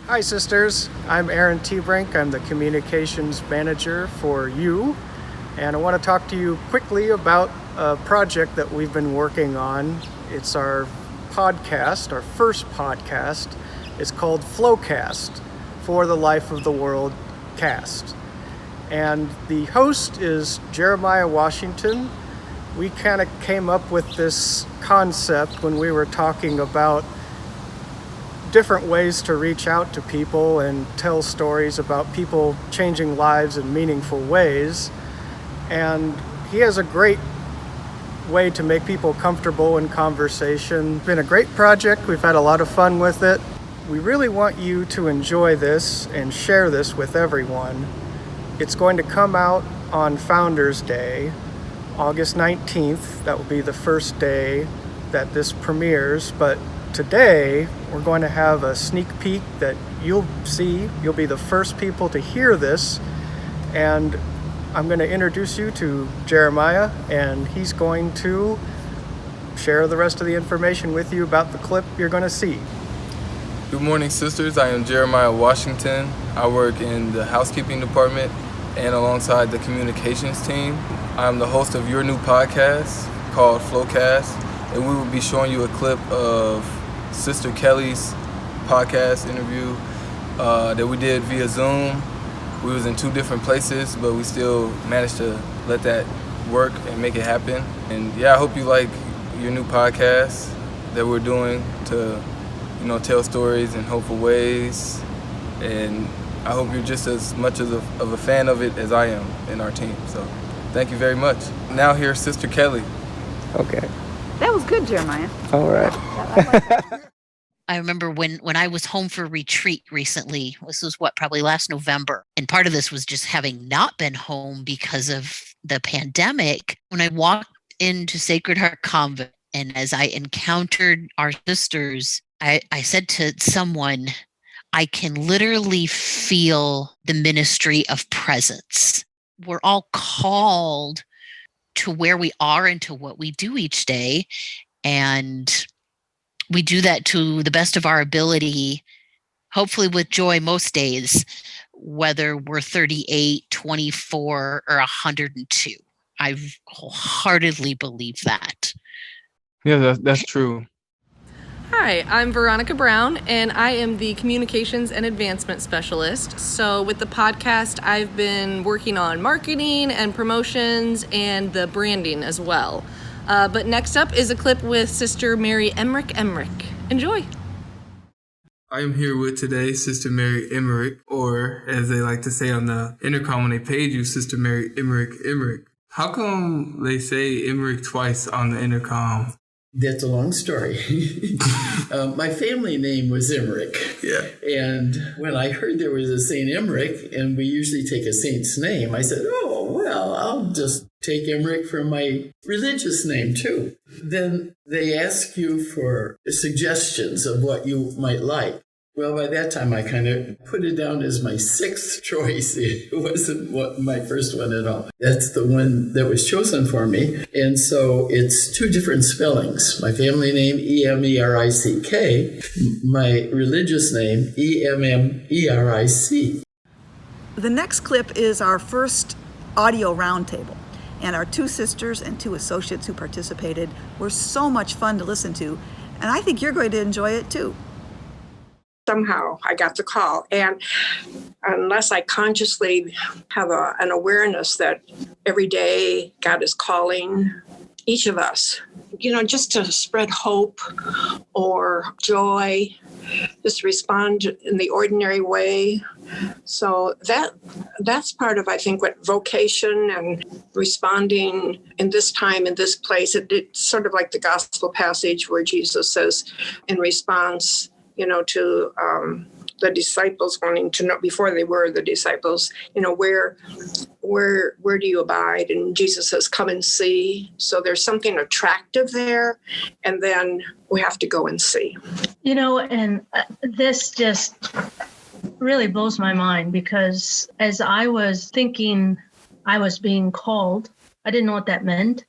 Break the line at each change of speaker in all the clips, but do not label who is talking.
Hi, sisters. I'm Aaron T-Brink. I'm the communications manager for you. And I want to talk to you quickly about a project that we've been working on. It's our podcast, our first podcast. It's called F.L.O.W.cast, For the Life of the World cast. And the host is Jeremiah Washington. We kind of came up with this concept when we were talking about different ways to reach out to people and tell stories about people changing lives in meaningful ways. And he has a great way to make people comfortable in conversation. It's been a great project. We've had a lot of fun with it. We really want you to enjoy this and share this with everyone. It's going to come out on Founders Day, August 19th. That will be the first day that this premieres. But today, we're going to have a sneak peek that you'll see. You'll be the first people to hear this. And I'm going to introduce you to Jeremiah, and he's going to share the rest of the information with you about the clip you're going to see.
Good morning, sisters. I am Jeremiah Washington. I work in the housekeeping department and alongside the communications team. I'm the host of your new podcast called F.L.O.W.cast, and we will be showing you a clip of Sister Kelly's podcast interview that we did via Zoom. We was in two different places, but we still managed to let that work and make it happen. And yeah, I hope you like your new podcast that we're doing to, tell stories in hopeful ways. And I hope you're just as much of a fan of it as I am in our team. So thank you very much. Now here's Sister Kelly.
Okay.
That was good, Jeremiah.
All right.
I remember when I was home for retreat recently, this was probably last November. And part of this was just having not been home because of the pandemic. When I walked into Sacred Heart Convent, and as I encountered our sisters, I said to someone, I can literally feel the ministry of presence. We're all called to where we are and to what we do each day. And we do that to the best of our ability, hopefully with joy most days, whether we're 38, 24, or 102. I wholeheartedly believe that.
Yeah, that's true.
Hi, I'm Veronica Brown, and I am the Communications and Advancement Specialist. So with the podcast, I've been working on marketing and promotions and the branding as well. But next up is a clip with Sister Mary Emmerich. Enjoy.
I am here with today Sister Mary Emmerich, or as they like to say on the intercom when they paid you, Sister Mary Emmerich. How come they say Emmerich twice on the intercom?
That's a long story. My family name was Emmerich.
Yeah.
And when I heard there was a Saint Emmerich, and we usually take a saint's name, I said, oh, well, I'll just take Emmerich for my religious name, too. Then they ask you for suggestions of what you might like. Well, by that time, I kind of put it down as my sixth choice. It wasn't my first one at all. That's the one that was chosen for me. And so it's two different spellings. My family name, E-M-E-R-I-C-K. My religious name, E-M-M-E-R-I-C.
The next clip is our first audio roundtable. And our two sisters and two associates who participated were so much fun to listen to. And I think you're going to enjoy it, too.
Somehow I got the call. And unless I consciously have an awareness that every day God is calling each of us, just to spread hope or joy, just respond in the ordinary way. So that's part of, I think, what vocation and responding in this time, in this place, it's sort of like the gospel passage where Jesus says in response, to the disciples wanting to know before they were the disciples, where do you abide? And Jesus says, come and see. So there's something attractive there. And then we have to go and see.
And this just really blows my mind, because as I was thinking I was being called, I didn't know what that meant.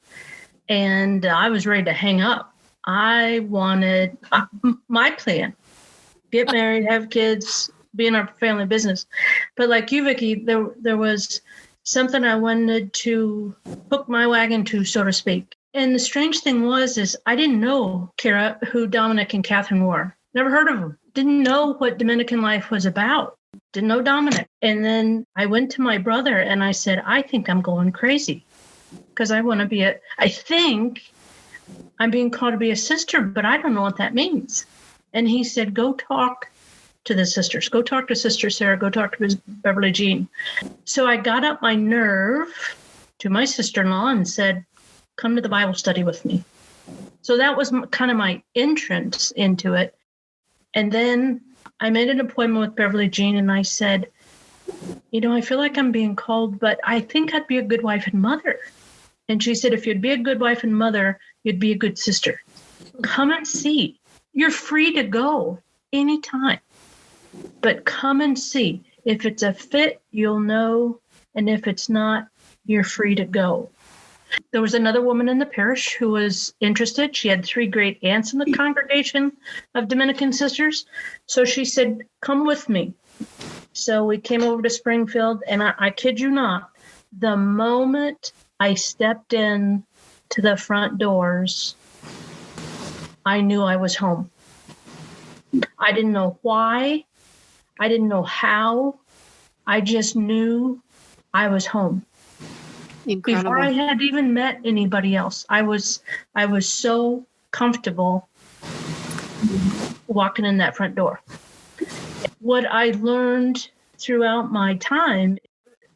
And I was ready to hang up. I wanted my plan. Get married, have kids, be in our family business. But like you, Vicki, there was something I wanted to hook my wagon to, so to speak. And the strange thing is I didn't know, Kira, who Dominic and Catherine were. Never heard of them. Didn't know what Dominican life was about. Didn't know Dominic. And then I went to my brother and I said, I think I'm going crazy because I want to be I think I'm being called to be a sister, but I don't know what that means. And he said, go talk to the sisters. Go talk to Sister Sarah. Go talk to Beverly Jean. So I got up my nerve to my sister-in-law and said, come to the Bible study with me. So that was kind of my entrance into it. And then I made an appointment with Beverly Jean and I said, I feel like I'm being called, but I think I'd be a good wife and mother. And she said, if you'd be a good wife and mother, you'd be a good sister. Come and see. You're free to go anytime, but come and see. If it's a fit, you'll know. And if it's not, you're free to go. There was another woman in the parish who was interested. She had 3 great aunts in the congregation of Dominican sisters. So she said, come with me. So we came over to Springfield, and I kid you not, the moment I stepped in to the front doors, I knew I was home. I didn't know why. I didn't know how. I just knew I was home.
Incredible.
Before I had even met anybody else, I was so comfortable walking in that front door. What I learned throughout my time,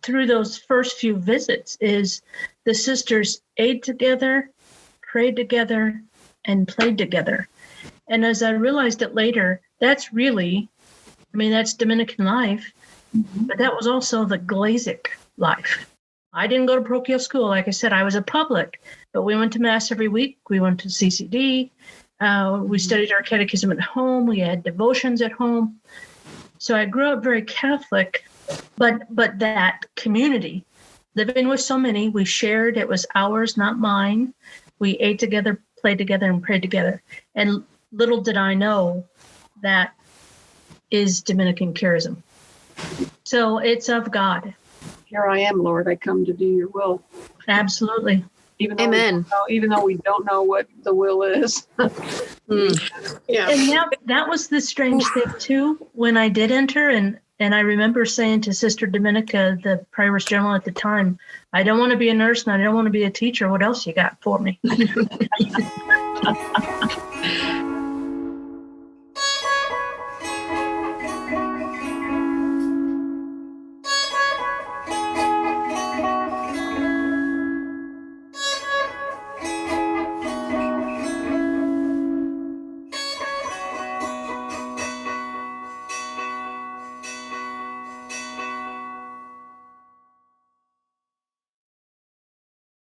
through those first few visits, is the sisters ate together, prayed together, and played together. And as I realized it later, that's Dominican life, but that was also the Glazic life. I didn't go to parochial school. Like I said, I was a public, but we went to Mass every week. We went to CCD. We studied our catechism at home. We had devotions at home. So I grew up very Catholic, but that community, living with so many, we shared. It was ours, not mine. We ate together, played together, and prayed together. And little did I know that is Dominican charism. So it's of God.
Here I am, Lord. I come to do your will.
Absolutely.
Amen. Even though we don't know what the will is.
Yeah.
And that was the strange thing too, when I did enter, and I remember saying to Sister Dominica, the Prioress General at the time, I don't want to be a nurse and I don't want to be a teacher. What else you got for me?